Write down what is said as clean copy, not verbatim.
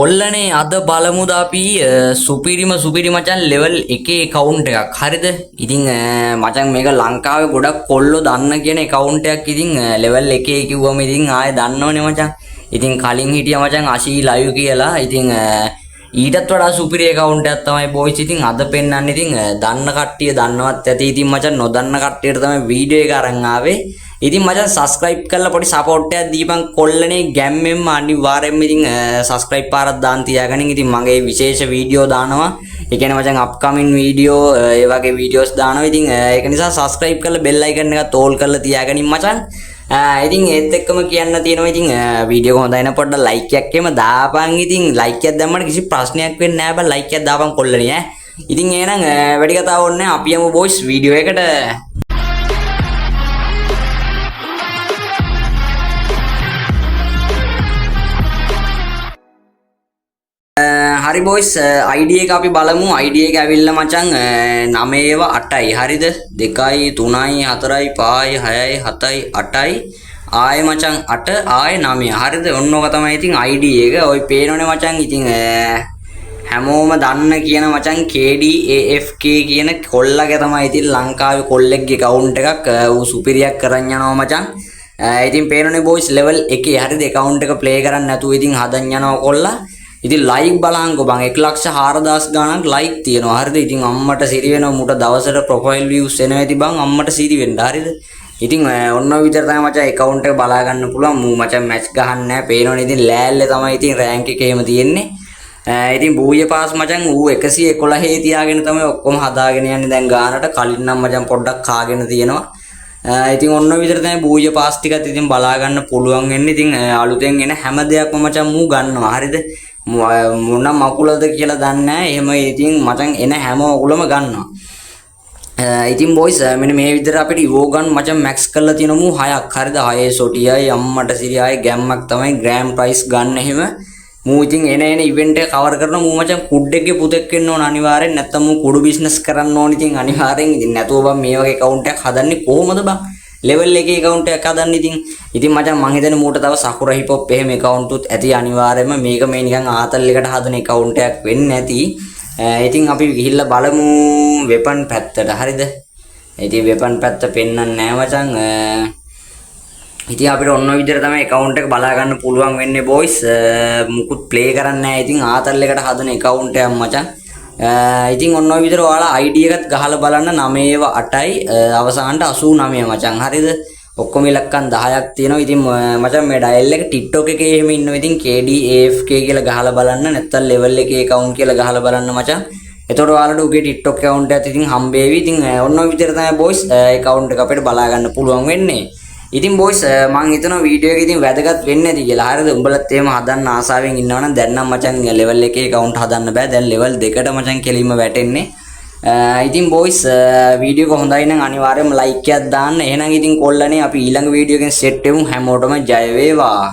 ඔල්ලනේ අද බලමුද අපි සුපිරිම මචන් ලෙවල් 1 account එකක්. හරිද? ඉතින් මචන් මේක ලංකාවේ ගොඩක් කොල්ලෝ දන්න කියන account එකක්. ඉතින් level 1 කිව්වම ඉතින් ආයෙ දන්නවනේ මචන්. ඉතින් කලින් හිටියා මචන් අශී live කියලා. ඉතින් ඊටත් වඩා සුපිරි account එකක් තමයි boys. ඉතින් අද පෙන්නන්නේ ඉතින් දන්න කට්ටිය දන්නවත් ඇති. ඉතින් මචන් නොදන්න කට්ටියට තමයි වීඩියෝ එක අරන් ආවේ. ඉතින් මචන් subscribe කරලා පොඩි support එකක් දීපන් කොල්ලනේ ගැම්මෙන්ම අනිවාර්යෙන්ම ඉතින් subscribe පාරක් දාන්න තියාගනින්. ඉතින් මගේ විශේෂ වීඩියෝ දානවා. ඒ කියන්නේ මචන් upcoming වීඩියෝ ඒ වගේ වීඩියෝස් දානවා. ඉතින් ඒක නිසා subscribe කරලා bell icon එකත් all කරලා තියාගනින් මචන්. ඉතින් ඒත් එක්කම කියන්න තියෙනවා ඉතින් වීඩියෝ එක හොඳයි නම් පොඩ්ඩක් ලයික් එකක් එම දාපන්. ඉතින් ලයික් එකක් දැම්මම කිසි ප්‍රශ්නයක් වෙන්නේ නැහැ බං. ලයික් එකක් දාපන් කොල්ලනේ ඈ. ඉතින් එහෙනම් වැඩි කතාවක් ඕනේ නැහැ. අපි යමු boys වීඩියෝ එකට. හරි boys ID එක අපි බලමු. ID එක ඇවිල්ලා මචං 9 8යි. හරිද? 2යි 3යි 4යි 5යි 6යි 7යි 8යි ආයෙ මචං 8 ආයෙ 9. හරිද? ඔන්න ඔක තමයි ඉතින් ID එක. ඔය පේනෝනේ මචං. ඉතින් හැමෝම දන්න කියන මචං KDAFK කියන කොල්ලගේ තමයි ඉතින් ලංකාවේ කොල්ලෙක්ගේ account එකක් ඌ සුපිරියක් කරන් යනවා මචං. ඉතින් පේනෝනේ boys level 1 හරිද? account එක play කරන්න නැතුව ඉතින් හදන් යනවා කොල්ලා. ඉතින් like බලංගෝ බං 1,04,000 ගණන් like තියෙනවා. හරිද? ඉතින් අම්මට සිරි වෙනවා. මුට දවසට profile views එනවා ඇති බං. අම්මට සිරි වෙන්න. හරිද? ඉතින් ඔන්න ඔය විතර තමයි මචං account එක බලා ගන්න පුළුවන්. මූ මචං match ගහන්න නැහැ. පේනවනේ ඉතින් ලෑල්ලේ තමයි ඉතින් rank එකේ එහෙම තියෙන්නේ. ඉතින් බූය පාස් මචං ඌ 111 තියාගෙන තමයි ඔක්කොම හදාගෙන යන්නේ දැන් ගානට. කලින් නම් මචං පොඩ්ඩක් කාගෙන තියෙනවා. ඉතින් ඔන්න ඔය විතර තමයි බූය පාස් ටිකත් ඉතින් බලා ගන්න පුළුවන් වෙන්නේ. ඉතින් අලුතෙන් එන හැම දෙයක්ම මචං මූ ගන්නවා. හරිද? මොන මකුලද කියලා දන්නේ නැහැ. එහෙම ඉතින් මචං එන හැම ඔකුලම ගන්නවා. ඉතින් boys මෙන්න මේ විදිහට අපිට ඉවෝගන් මචං max කරලා තියෙන මූ 6ක්. හරිද? 6 සොටියයි අම්මට සිරියයි ගැම්මක් තමයි grand prize ගන්න. එහෙම මූ ඉතින් එන event එක cover කරන මූ මචං කුඩ් එකේ පුතෙක් වෙන්න ඕන අනිවාර්යෙන්. නැත්තම් මූ කුඩු business කරන්න ඕන. ඉතින් අනිවාර්යෙන් ඉතින් නැතුව බං මේ වගේ account එකක් හදන්නේ කොහොමද බං? level 1 account එකක් හදන්න. ඉතින් මචං මං හිතන්නේ මූට තව සකුර hip hop එහෙම account උත් ඇති අනිවාර්යයෙන්ම. මේක මේ නිකන් ආතල් එකට හදන account එකක් වෙන්නේ නැති. ඉතින් අපි ගිහිල්ලා බලමු weapon පැත්තට. හරිද? ඉතින් weapon පැත්ත පෙන්වන්නේ නැහැ මචං. ඉතින් අපිට ඔන්න ඔය විදිහට තමයි account එක බලා ගන්න පුළුවන් වෙන්නේ boys. මුකුත් play කරන්නේ නැහැ. ඉතින් ආතල් එකට හදන account එකක් මචං. ඉතින් ඔන්න ඔය විදිහට ඔයාලා ID එකත් ගහලා බලන්න 9 8යි අවසානට 89 මචං. හරිද? ඔක්කොම ඉලක්කම් 10ක් තියෙනවා. ඉතින් මචං මේ dial එක TikTok එකේ එහෙම ඉන්නවා. ඉතින් KDAFK කියලා ගහලා බලන්න. නැත්නම් level 1 account කියලා ගහලා බලන්න මචං. එතකොට ඔයාලට උගේ TikTok account එකත් ඉතින් හම්බෙවි. ඉතින් ඔන්න ඔය විදිහට තමයි boys account එක අපිට බලා ගන්න පුළුවන් වෙන්නේ. ඉතින් boys මම හිතනවා වීඩියෝ එක ඉතින් වැදගත් වෙන්නේ නැති කියලා. හරිද? උඹලත් එහෙම හදන්න ආසාවෙන් ඉන්නවනම් දැන් නම් මචං level 1 account හදන්න බෑ. දැන් level 2ට මචං කෙලින්ම වැටෙන්නේ. ඉතින් boys වීඩියෝ එක හොඳයි නම් අනිවාර්යයෙන්ම like එකක් දාන්න. එහෙනම් ඉතින් කොල්ලනේ අපි ඊළඟ වීඩියෝ එකෙන් සෙට් වෙමු. හැමෝටම ජය වේවා.